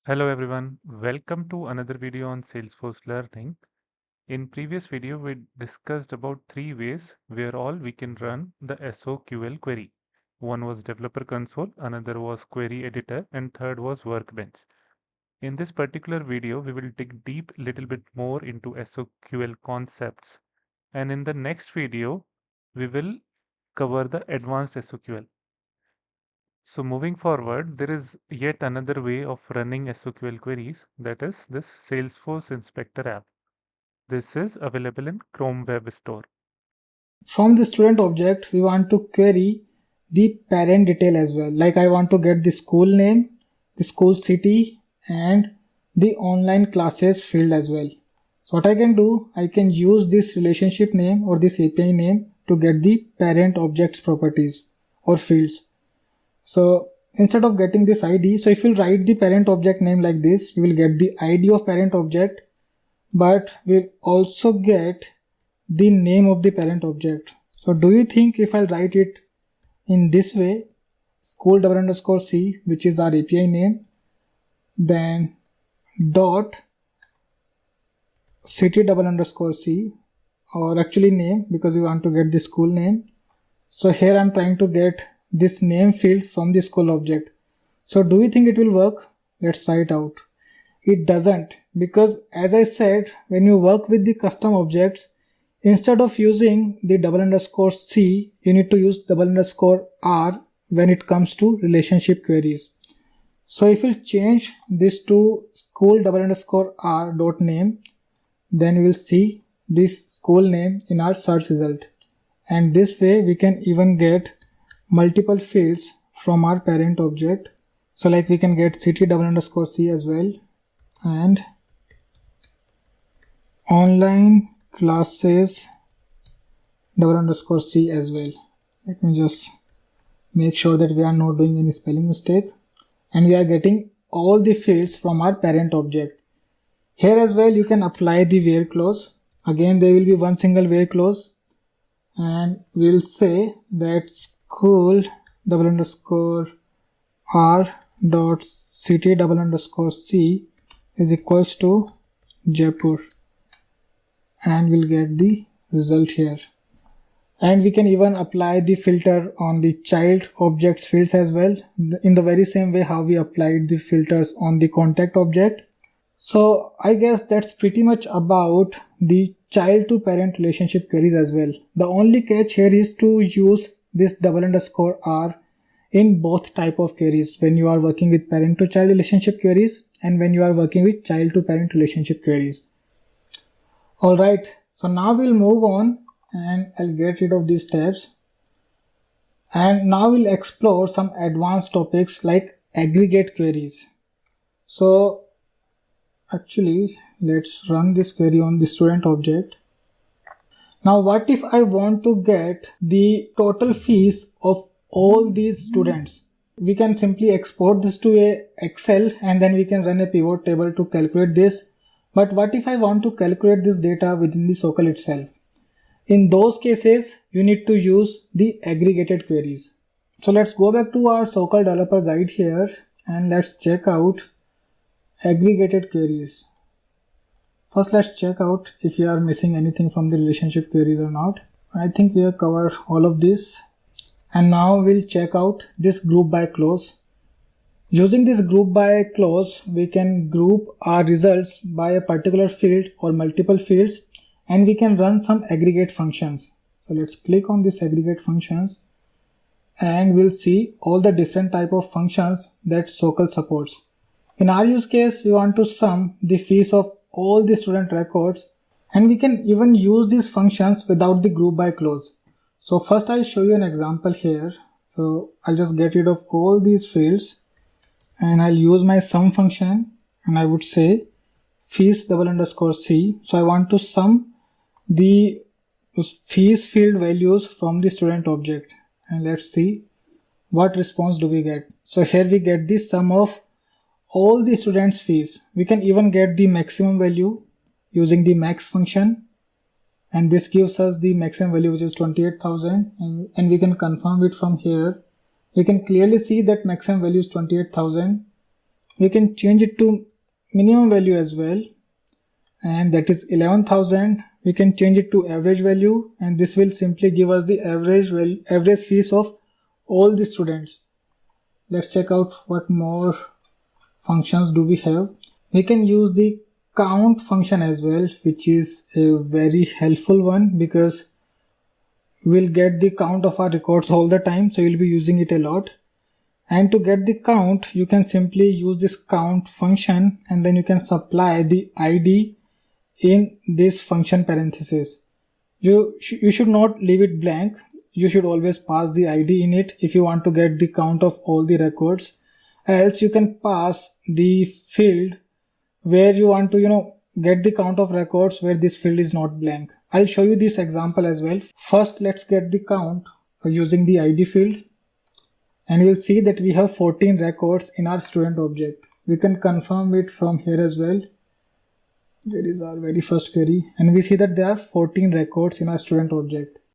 Hello everyone, welcome to another video on Salesforce Learning. In previous video, we discussed about three ways where all we can run the SOQL query. One was developer console, another was query editor, and third was workbench. In this particular video, we will dig deep little bit more into SOQL concepts. And in the next video, we will cover the advanced SOQL. So moving forward, there is yet another way of running SOQL queries, that is this Salesforce Inspector app. This is available in Chrome Web Store. From the student object, we want to query the parent detail as well. Like I want to get the school name, the school city, and the online classes field as well. So what I can do, I can use this relationship name or this API name to get the parent object's properties or fields. So instead of getting this ID, so if you write the parent object name like this, you will get the ID of parent object, but we'll also get the name of the parent object. So do you think if I'll write it in this way, school _c, which is our API name, then dot city _c, or actually name, because we want to get the school name. So here I'm trying to get this name field from the school object. So do you think it will work? Let's try it out. It doesn't, because as I said, when you work with the custom objects, instead of using the _c, you need to use _r when it comes to relationship queries. So if you change this to school _r dot name, then we will see this school name in our search result. And this way we can even get multiple fields from our parent object. So like we can get city _c as well, and online classes _c as well. Let me just make sure that we are not doing any spelling mistake, and we are getting all the fields from our parent object. Here as well you can apply the where clause. Again there will be one single where clause, and we'll say that school _r dot city _c is equals to Jaipur, and we'll get the result here. And we can even apply the filter on the child objects fields as well, in the very same way how we applied the filters on the contact object. So I guess that's pretty much about the child to parent relationship queries as well. The only catch here is to use this _r in both type of queries, when you are working with parent to child relationship queries and when you are working with child to parent relationship queries. Alright, so now we'll move on and I'll get rid of these tabs, and now we'll explore some advanced topics like aggregate queries. So actually let's run this query on the student object. Now what if I want to get the total fees of all these students? We can simply export this to a Excel and then we can run a pivot table to calculate this. But what if I want to calculate this data within the SOQL itself? In those cases, you need to use the aggregated queries. So let's go back to our SOQL developer guide here and let's check out aggregated queries. First, let's check out if we are missing anything from the relationship queries or not. I think we have covered all of this. And now we'll check out this group by clause. Using this group by clause, we can group our results by a particular field or multiple fields, and we can run some aggregate functions. So let's click on this aggregate functions and we'll see all the different type of functions that SOQL supports. In our use case, we want to sum the fees of all the student records, and we can even use these functions without the group by clause. So first I'll show you an example here. So I'll just get rid of all these fields and I'll use my sum function, and I would say fees _c. So I want to sum the fees field values from the student object, and let's see what response do we get. So here we get the sum of all the students fees. We can even get the maximum value using the max function, and this gives us the maximum value, which is 28,000, and we can confirm it from here. We can clearly see that maximum value is 28,000, we can change it to minimum value as well, and that is 11,000. We can change it to average value, and this will simply give us the average fees of all the students. Let's check out what more functions do we have. We can use the count function as well, which is a very helpful one because we'll get the count of our records all the time, so you'll be using it a lot. And to get the count, you can simply use this count function, and then you can supply the ID in this function parenthesis. You should not leave it blank. You should always pass the ID in it if you want to get the count of all the records. Else you can pass the field where you want to get the count of records where this field is not blank. I'll show you this example as well. First, let's get the count using the ID field, and we'll see that we have 14 records in our student object. We can confirm it from here as well. There is our very first query, and we see that there are 14 records in our student object.